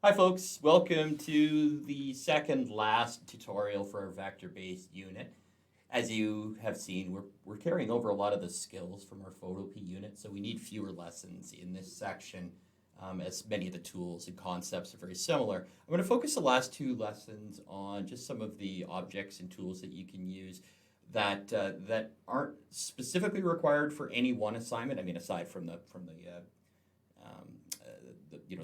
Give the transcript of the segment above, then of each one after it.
Hi folks, welcome to the second last tutorial for our vector-based unit. As you have seen, we're carrying over a lot of the skills from our Photopea unit, so we need fewer lessons in this section as many of the tools and concepts are very similar. I'm going to focus the last two lessons on just some of the objects and tools that you can use that aren't specifically required for any one assignment. I mean, aside from the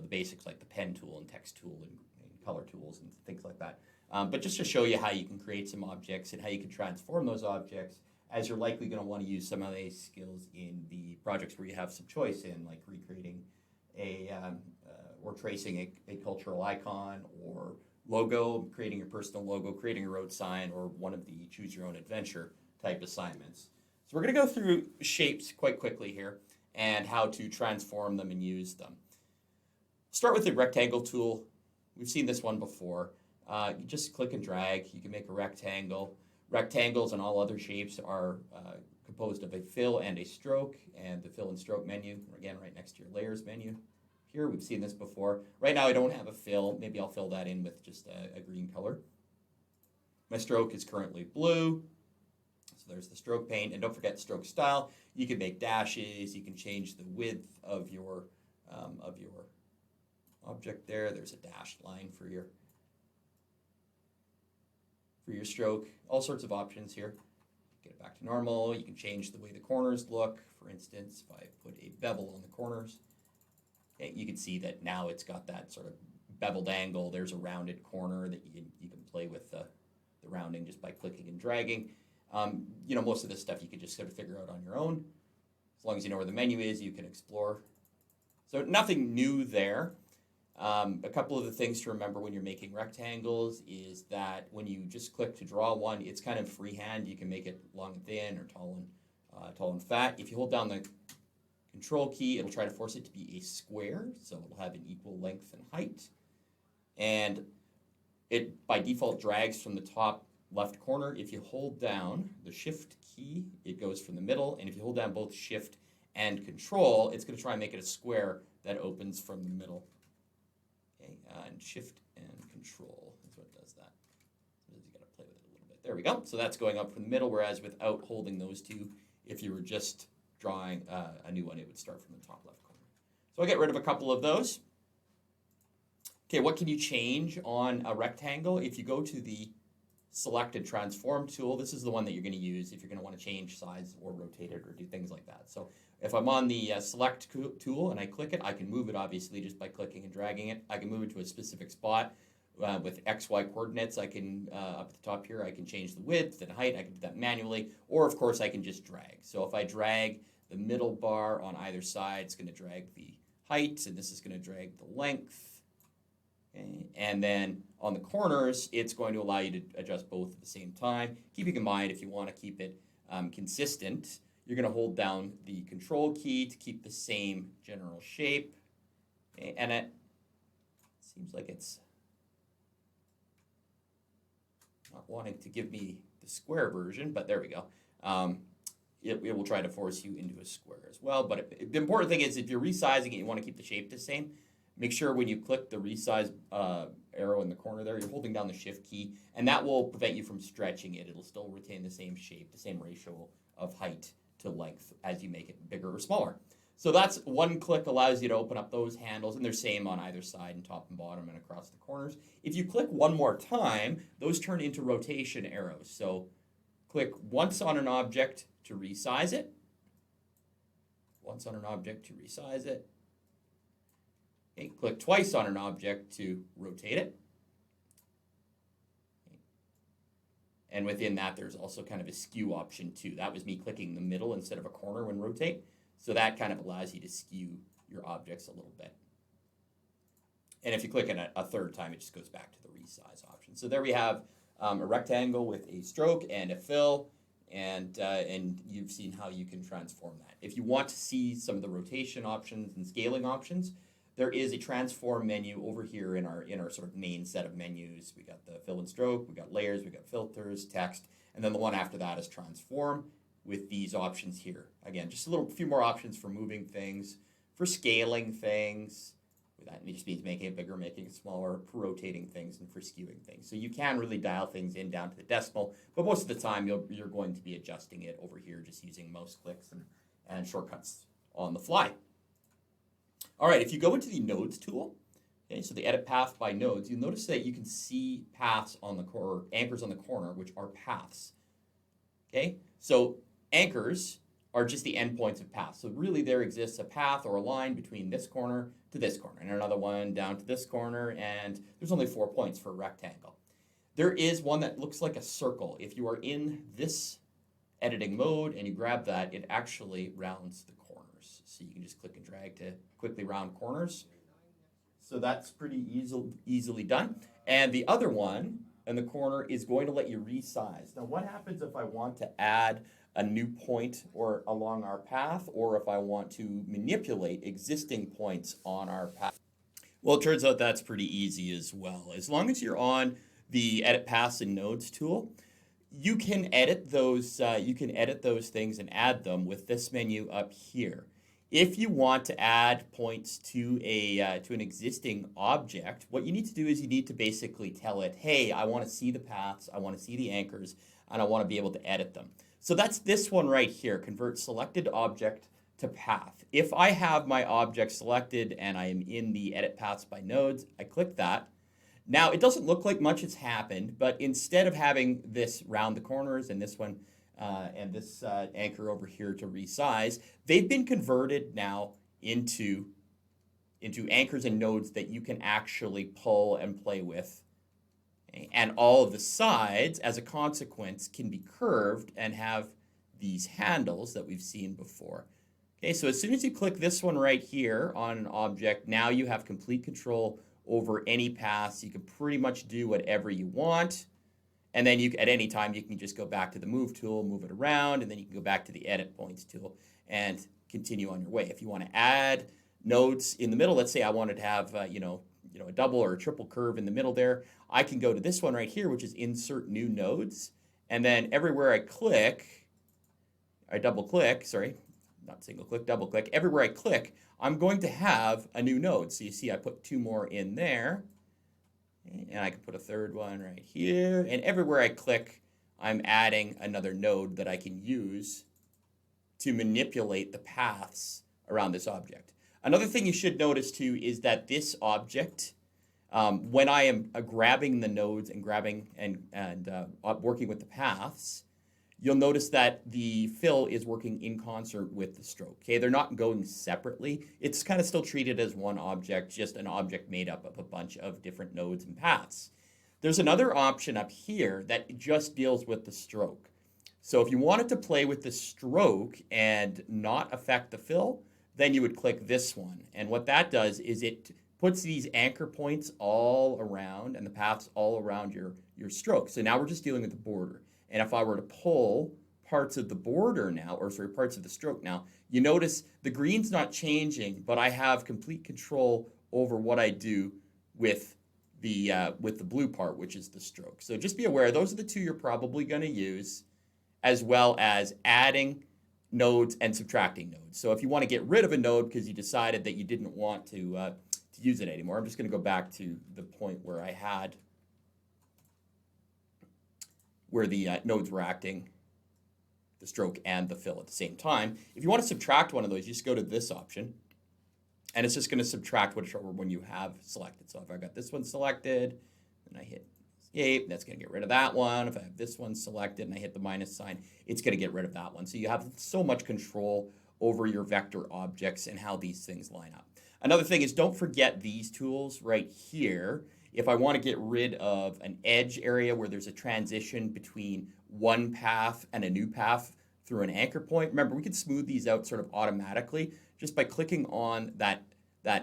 basics like the pen tool and text tool and color tools and things like that. But just to show you how you can create some objects and how you can transform those objects, as you're likely going to want to use some of these skills in the projects where you have some choice in, like recreating or tracing a cultural icon or logo, creating your personal logo, creating a road sign, or one of the choose your own adventure type assignments. So we're going to go through shapes quite quickly here and how to transform them and use them. Start with the rectangle tool. We've seen this one before. You just click and drag. You can make a rectangle. Rectangles and all other shapes are composed of a fill and a stroke, and the fill and stroke menu, again, right next to your layers menu. Here, we've seen this before. Right now, I don't have a fill. Maybe I'll fill that in with just a green color. My stroke is currently blue. So there's the stroke pane. And don't forget stroke style. You can make dashes. You can change the width of your object there. There's a dashed line for your stroke. All sorts of options here. Get it back to normal. You can change the way the corners look. For instance, if I put a bevel on the corners, okay, you can see that now it's got that sort of beveled angle. There's a rounded corner that you can play with the rounding just by clicking and dragging. Most of this stuff you can just sort of figure out on your own. As long as you know where the menu is, you can explore. So nothing new there. A couple of the things to remember when you're making rectangles is that when you just click to draw one, it's kind of freehand. You can make it long and thin or tall and fat. If you hold down the control key, it'll try to force it to be a square, so it'll have an equal length and height. And it, by default, drags from the top left corner. If you hold down the shift key, it goes from the middle. And if you hold down both shift and control, it's going to try and make it a square that opens from the middle. And shift and control is what does that. So you got to play with it a little bit. There we go. So that's going up from the middle, whereas without holding those two, if you were just drawing a new one, it would start from the top left corner. So I'll get rid of a couple of those. Okay, what can you change on a rectangle? If you go to the Select and Transform tool, this is the one that you're going to use if you're going to want to change size or rotate it or do things like that. So if I'm on the Select tool and I click it, I can move it obviously just by clicking and dragging it. I can move it to a specific spot with XY coordinates. I can, up at the top here, I can change the width and height. I can do that manually, or of course I can just drag. So if I drag the middle bar on either side, it's going to drag the height, and this is going to drag the length. Okay. And then on the corners, it's going to allow you to adjust both at the same time. Keeping in mind, if you want to keep it consistent, you're going to hold down the control key to keep the same general shape. Okay. And it seems like it's not wanting to give me the square version, but there we go. It will try to force you into a square as well. But the important thing is if you're resizing it, you want to keep the shape the same. Make sure when you click the resize arrow in the corner there, you're holding down the shift key, and that will prevent you from stretching it. It'll still retain the same shape, the same ratio of height to length as you make it bigger or smaller. So that's one click allows you to open up those handles, and they're same on either side and top and bottom and across the corners. If you click one more time, those turn into rotation arrows. So click once on an object to resize it, once on an object to resize it. Okay, click twice on an object to rotate it. Okay. And within that, there's also kind of a skew option too. That was me clicking the middle instead of a corner when rotate. So that kind of allows you to skew your objects a little bit. And if you click it a third time, it just goes back to the resize option. So there we have a rectangle with a stroke and a fill. And you've seen how you can transform that. If you want to see some of the rotation options and scaling options, there is a transform menu over here in our sort of main set of menus. We got the fill and stroke, we got layers, we got filters, text, and then the one after that is transform with these options here. Again, just a few more options for moving things, for scaling things, that. And it just means making it bigger, making it smaller, for rotating things and for skewing things. So you can really dial things in down to the decimal, but most of the time you're going to be adjusting it over here just using mouse clicks and shortcuts on the fly. All right, if you go into the nodes tool, okay, so the edit path by nodes, you'll notice that you can see paths on the corner, anchors on the corner, which are paths. Okay, so anchors are just the endpoints of paths. So really there exists a path or a line between this corner to this corner, and another one down to this corner, and there's only 4 points for a rectangle. There is one that looks like a circle. If you are in this editing mode and you grab that, it actually rounds the corners. So you can just click and drag to quickly round corners. So that's pretty easily done. And the other one in the corner is going to let you resize. Now what happens if I want to add a new point or along our path, or if I want to manipulate existing points on our path? Well, it turns out that's pretty easy as well. As long as you're on the Edit Paths and Nodes tool, you can edit those things and add them with this menu up here. If you want to add points to an existing object, what you need to do is you need to basically tell it, hey, I want to see the paths, I want to see the anchors, and I want to be able to edit them. So that's this one right here, convert selected object to path. If I have my object selected and I am in the Edit Paths by Nodes, I click that. Now it doesn't look like much has happened, but instead of having this round the corners and this one and this anchor over here to resize, they've been converted now into anchors and nodes that you can actually pull and play with. Okay? And all of the sides, as a consequence, can be curved and have these handles that we've seen before. Okay, so as soon as you click this one right here on an object, now you have complete control over any paths. You can pretty much do whatever you want. And then at any time, you can just go back to the Move tool, move it around, and then you can go back to the Edit Points tool and continue on your way. If you want to add nodes in the middle, let's say I wanted to have a double or a triple curve in the middle there, I can go to this one right here, which is Insert New Nodes, and then everywhere I double click, sorry, not single click, double click, everywhere I click, I'm going to have a new node. So you see I put 2 more in there. And I can put a third one right here. And everywhere I click, I'm adding another node that I can use to manipulate the paths around this object. Another thing you should notice too is that this object, when I am grabbing the nodes and grabbing and working with the paths, you'll notice that the fill is working in concert with the stroke. Okay, they're not going separately. It's kind of still treated as one object, just an object made up of a bunch of different nodes and paths. There's another option up here that just deals with the stroke. So if you wanted to play with the stroke and not affect the fill, then you would click this one. And what that does is it puts these anchor points all around and the paths all around your stroke. So now we're just dealing with the border. And if I were to pull parts of the border now, or sorry, parts of the stroke now, you notice the green's not changing, but I have complete control over what I do with the blue part, which is the stroke. So just be aware, those are the two you're probably going to use, as well as adding nodes and subtracting nodes. So if you want to get rid of a node because you decided that you didn't want to use it anymore, I'm just going to go back to the point where I had where the nodes were acting, the stroke and the fill at the same time. If you want to subtract one of those, you just go to this option, and it's just going to subtract whichever one you have selected. So if I got this one selected, and I hit Escape, that's going to get rid of that one. If I have this one selected and I hit the minus sign, it's going to get rid of that one. So you have so much control over your vector objects and how these things line up. Another thing is, don't forget these tools right here. If I want to get rid of an edge area where there's a transition between one path and a new path through an anchor point, remember, we can smooth these out sort of automatically just by clicking on that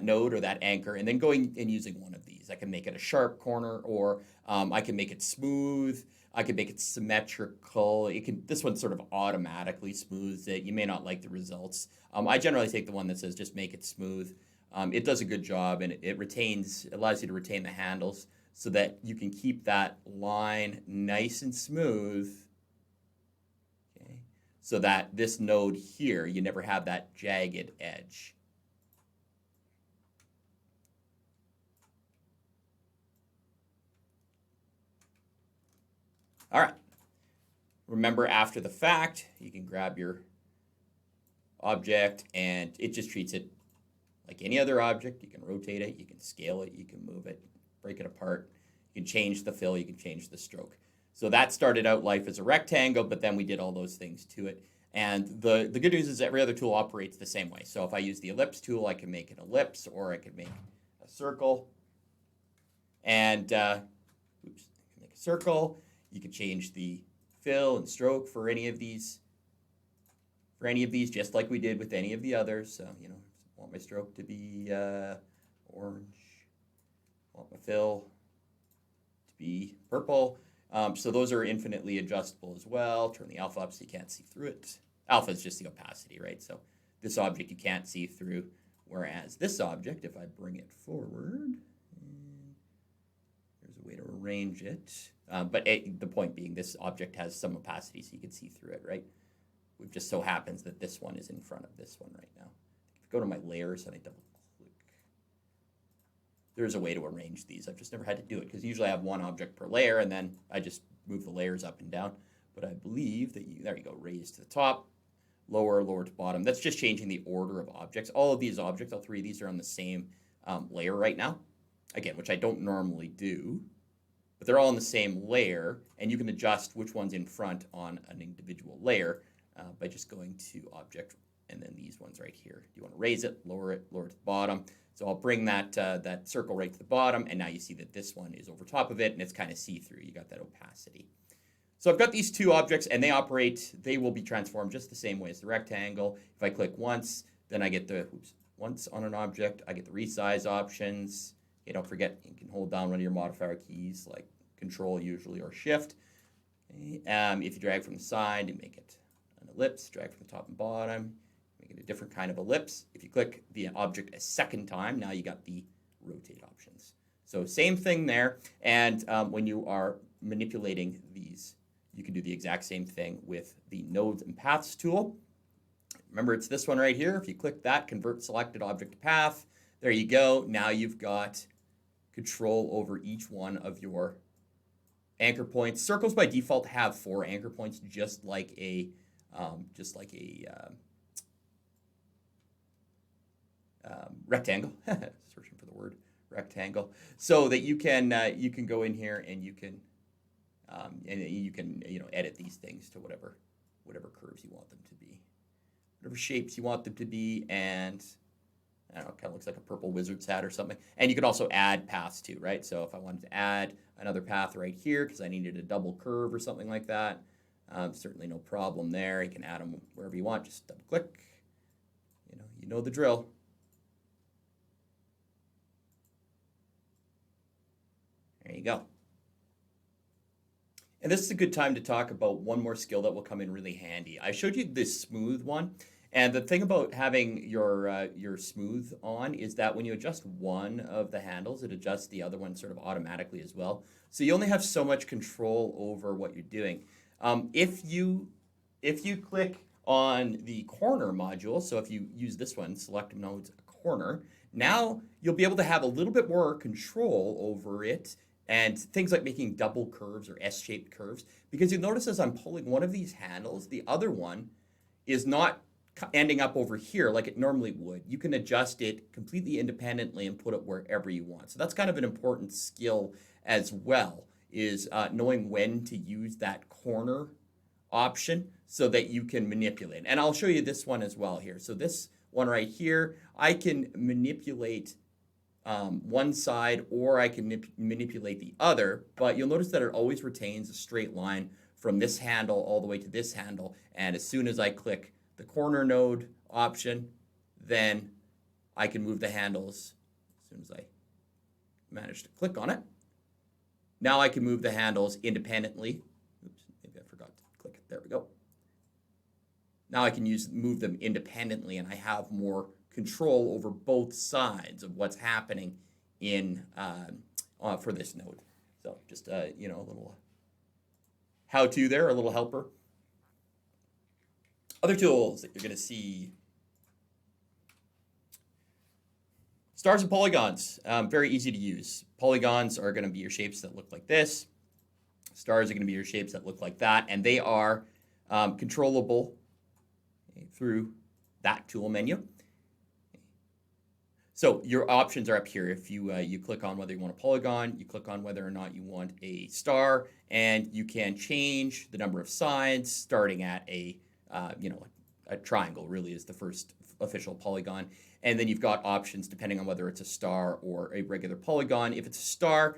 node or that anchor and then going and using one of these. I can make it a sharp corner, or I can make it smooth. I can make it symmetrical. This one sort of automatically smooths it. You may not like the results. I generally take the one that says just make it smooth. It does a good job, and it allows you to retain the handles so that you can keep that line nice and smooth. Okay, so that this node here, you never have that jagged edge. All right. Remember, after the fact, you can grab your object and it just treats it like any other object. You can rotate it, you can scale it, you can move it, break it apart. You can change the fill, you can change the stroke. So that started out life as a rectangle, but then we did all those things to it. And the good news is every other tool operates the same way. So if I use the ellipse tool, I can make an ellipse or I could make a circle. And make a circle. You can change the fill and stroke for any of these. Just like we did with any of the others. So, you know, I want my stroke to be orange. I want my fill to be purple. So those are infinitely adjustable as well. Turn the alpha up so you can't see through it. Alpha is just the opacity, right? So this object you can't see through, whereas this object, if I bring it forward, there's a way to arrange it. But the point being, this object has some opacity so you can see through it, right? It just so happens that this one is in front of this one right now. If I go to my layers and I double click, there's a way to arrange these. I've just never had to do it because usually I have one object per layer and then I just move the layers up and down. But I believe that there you go, raise to the top, lower to bottom. That's just changing the order of objects. All of these objects, all three of these are on the same layer right now. Again, which I don't normally do, but they're all on the same layer and you can adjust which one's in front on an individual layer by just going to object and then these ones right here. Do you want to raise it, lower to the bottom? So I'll bring that circle right to the bottom, and now you see that this one is over top of it, and it's kind of see-through. You got that opacity. So I've got these two objects, and they will be transformed just the same way as the rectangle. If I click once, then I get once on an object, I get the resize options. Okay, don't forget, you can hold down one of your modifier keys, like Control usually, or Shift. Okay. If you drag from the side, you make it an ellipse, drag from the top and bottom, make it a different kind of ellipse. If you click the object a second time, now you got the rotate options. So same thing there. And when you are manipulating these, you can do the exact same thing with the nodes and paths tool. Remember, it's this one right here. If you click that, convert selected object to path, there you go. Now you've got control over each one of your anchor points. Circles by default have 4 anchor points, just like a rectangle. Searching for the word rectangle, so that you can go in here and you can edit these things to whatever curves you want them to be, whatever shapes you want them to be, and I don't know, kind of looks like a purple wizard's hat or something. And you can also add paths too, right? So if I wanted to add another path right here because I needed a double curve or something like that, certainly no problem there. You can add them wherever you want. Just double click. You know the drill. There you go. And this is a good time to talk about one more skill that will come in really handy. I showed you this smooth one. And the thing about having your smooth on is that when you adjust one of the handles, it adjusts the other one sort of automatically as well. So you only have so much control over what you're doing. If you click on the corner module, so if you use this one, select nodes corner, now you'll be able to have a little bit more control over it and things like making double curves or S-shaped curves. Because you'll notice as I'm pulling one of these handles, the other one is not ending up over here like it normally would. You can adjust it completely independently and put it wherever you want. So that's kind of an important skill as well, is knowing when to use that corner option so that you can manipulate. And I'll show you this one as well here. So this one right here, I can manipulate one side or I can manipulate the other, but you'll notice that it always retains a straight line from this handle all the way to this handle. And as soon as I click the corner node option, then I can move the handles as soon as I manage to click on it. Now I can move the handles independently. Oops, maybe I forgot to click it. There we go. Now I can move them independently, and I have more control over both sides of what's happening in for this node. So just a little how-to there, a little helper. Other tools that you're going to see. Stars and polygons, very easy to use. Polygons are going to be your shapes that look like this. Stars are going to be your shapes that look like that, and they are controllable through that tool menu. So your options are up here. If you click on whether you want a polygon, you click on whether or not you want a star, and you can change the number of sides starting at a triangle really is the first official polygon. And then you've got options depending on whether it's a star or a regular polygon. If it's a star,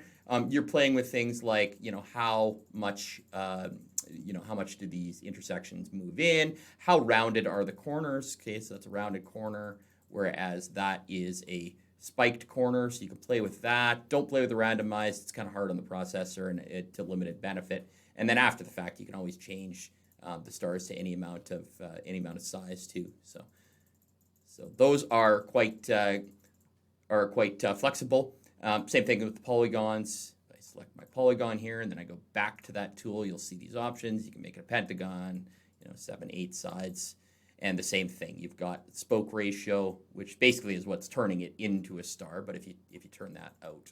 you're playing with things like, how much do these intersections move in? How rounded are the corners? Okay, so that's a rounded corner, whereas that is a spiked corner, so you can play with that. Don't play with the randomized. It's kind of hard on the processor and to limited benefit. And then after the fact, you can always change the stars to any amount of size too. So those are quite flexible. Same thing with the polygons. I select my polygon here, and then I go back to that tool. You'll see these options. You can make it a pentagon, 7, 8 sides. And the same thing, you've got spoke ratio, which basically is what's turning it into a star. But if you turn that out,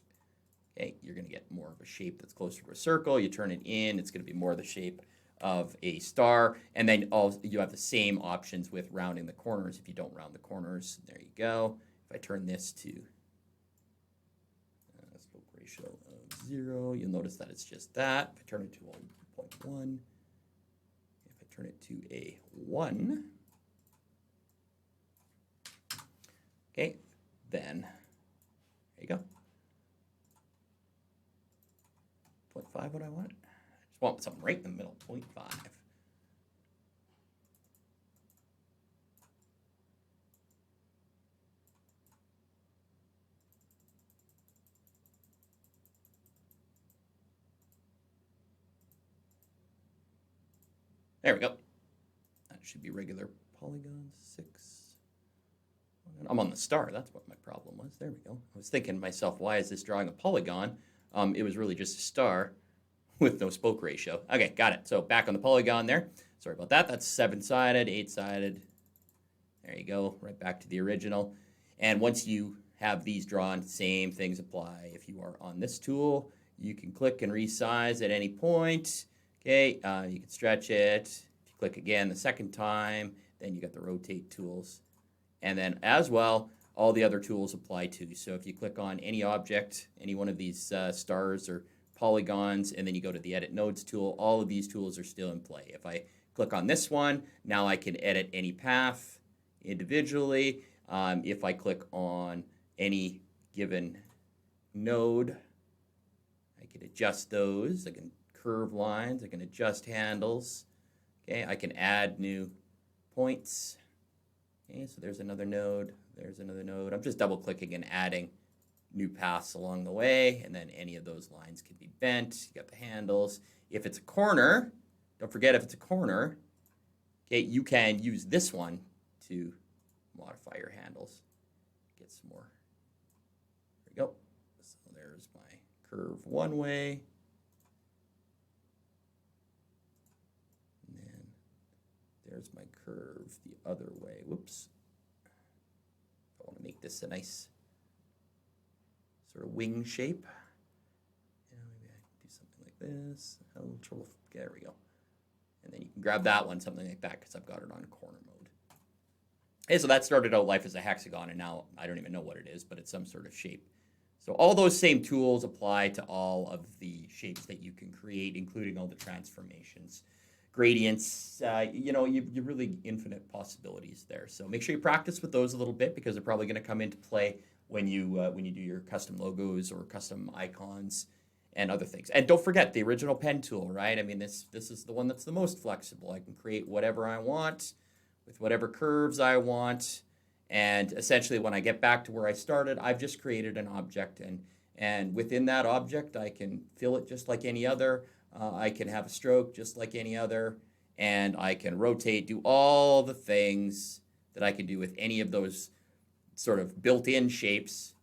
okay, you're going to get more of a shape that's closer to a circle. You turn it in, it's going to be more the shape of a star. And then you have the same options with rounding the corners. If you don't round the corners, there you go. If I turn this to spoke ratio of 0, you'll notice that it's just that. If I turn it to 1.1, if I turn it to a 1, okay, then there you go. 0.5, what I want? I just want something right in the middle, 0.5. There we go. That should be regular polygons, 6. I'm on the star. That's what my problem was. There we go. I was thinking to myself, why is this drawing a polygon? It was really just a star with no spoke ratio. Okay, got it. So back on the polygon there. Sorry about that. That's 7-sided, 8-sided. There you go. Right back to the original. And once you have these drawn, same things apply. If you are on this tool, you can click and resize at any point. Okay, you can stretch it. If you click again the second time, then you got the rotate tools. And then as well, all the other tools apply too. So if you click on any object, any one of these stars or polygons, and then you go to the Edit Nodes tool, all of these tools are still in play. If I click on this one, now I can edit any path individually. If I click on any given node, I can adjust those. I can curve lines. I can adjust handles. Okay, I can add new points. Okay, so there's another node, there's another node. I'm just double clicking and adding new paths along the way, and then any of those lines can be bent. You got the handles. If it's a corner, don't forget if it's a corner, okay, you can use this one to modify your handles. Get some more. There we go. So there's my curve one way. There's my curve the other way. Whoops. I want to make this a nice sort of wing shape. Maybe I can do something like this. I had a little trouble. There we go. And then you can grab that one, something like that, because I've got it on corner mode. Okay, so that started out life as a hexagon, and now I don't even know what it is, but it's some sort of shape. So all those same tools apply to all of the shapes that you can create, including all the transformations. Gradients, you've really infinite possibilities there. So make sure you practice with those a little bit, because they're probably going to come into play when you do your custom logos or custom icons and other things. And don't forget the original pen tool, right? I mean, this is the one that's the most flexible. I can create whatever I want with whatever curves I want. And essentially, when I get back to where I started, I've just created an object, and within that object, I can fill it just like any other. I can have a stroke just like any other, and I can rotate, do all the things that I can do with any of those sort of built-in shapes.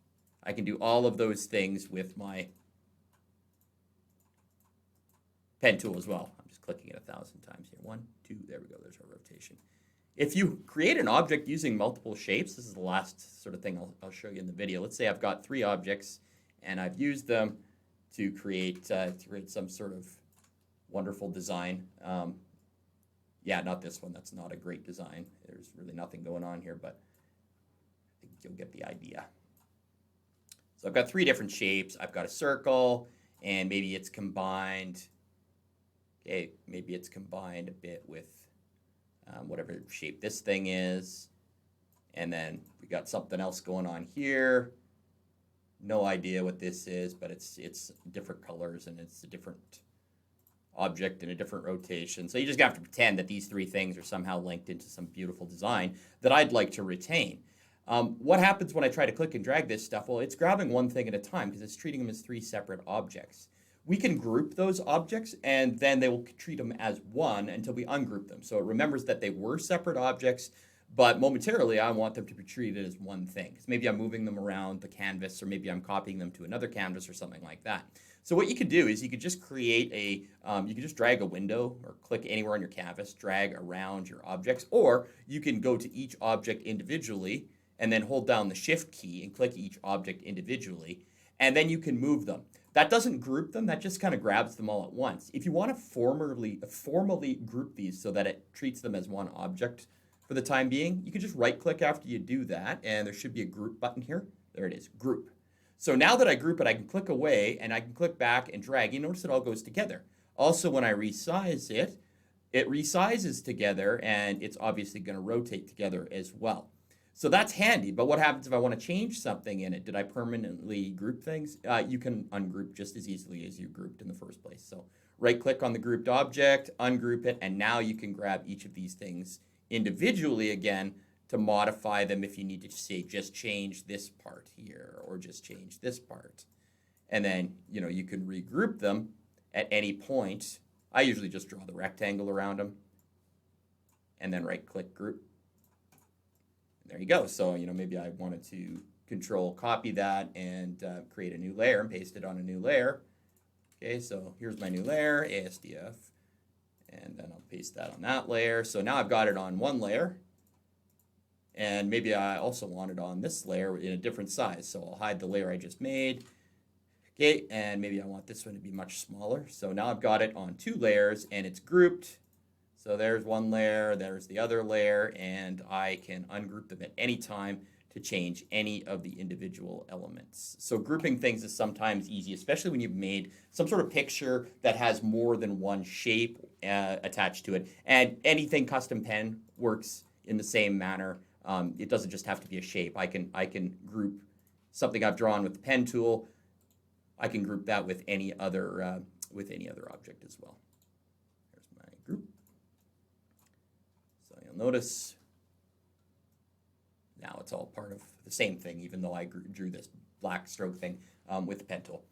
I can do all of those things with my pen tool as well. I'm just clicking it 1,000 times here. 1, 2, there we go. There's our rotation. If you create an object using multiple shapes, this is the last sort of thing I'll show you in the video. Let's say I've got 3 objects, and I've used them to create some sort of wonderful design. Yeah, not this one. That's not a great design. There's really nothing going on here, but I think you'll get the idea. So I've got 3 different shapes. I've got a circle, and maybe it's combined. Okay, maybe it's combined a bit with whatever shape this thing is. And then we got something else going on here. No idea what this is, but it's different colors, and it's a different object in a different rotation. So you just have to pretend that these 3 things are somehow linked into some beautiful design that I'd like to retain. What happens when I try to click and drag this stuff? Well, it's grabbing one thing at a time because it's treating them as 3 separate objects. We can group those objects, and then they will treat them as one until we ungroup them. So it remembers that they were separate objects, but momentarily I want them to be treated as one thing. Because maybe I'm moving them around the canvas, or maybe I'm copying them to another canvas or something like that. So what you could do is you could just create you could just drag a window or click anywhere on your canvas, drag around your objects, or you can go to each object individually and then hold down the Shift key and click each object individually, and then you can move them. That doesn't group them, that just kind of grabs them all at once. If you want to formally group these so that it treats them as one object for the time being, you can just right-click after you do that, and there should be a group button here. There it is, group. So now that I group it, I can click away, and I can click back and drag. You notice it all goes together. Also, when I resize it, it resizes together, and it's obviously going to rotate together as well. So that's handy, but what happens if I want to change something in it? Did I permanently group things? You can ungroup just as easily as you grouped in the first place. So right-click on the grouped object, ungroup it, and now you can grab each of these things individually again to modify them if you need to say just change this part here or just change this part. And then, you can regroup them at any point. I usually just draw the rectangle around them and then right-click group. There you go. So, maybe I wanted to control copy that and create a new layer and paste it on a new layer. Okay, so here's my new layer, ASDF, and then I'll paste that on that layer. So now I've got it on one layer, and maybe I also want it on this layer in a different size. So I'll hide the layer I just made. Okay, and maybe I want this one to be much smaller. So now I've got it on 2 layers, and it's grouped. So there's one layer, there's the other layer, and I can ungroup them at any time to change any of the individual elements. So grouping things is sometimes easy, especially when you've made some sort of picture that has more than one shape attached to it. And anything custom pen works in the same manner. It doesn't just have to be a shape. I can group something I've drawn with the pen tool. I can group that with any other object as well. There's my group. So you'll notice now it's all part of the same thing, even though I drew this black stroke thing with the pen tool.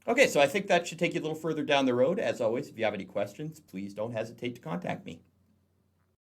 Okay, so I think that should take you a little further down the road. As always, if you have any questions, please don't hesitate to contact me.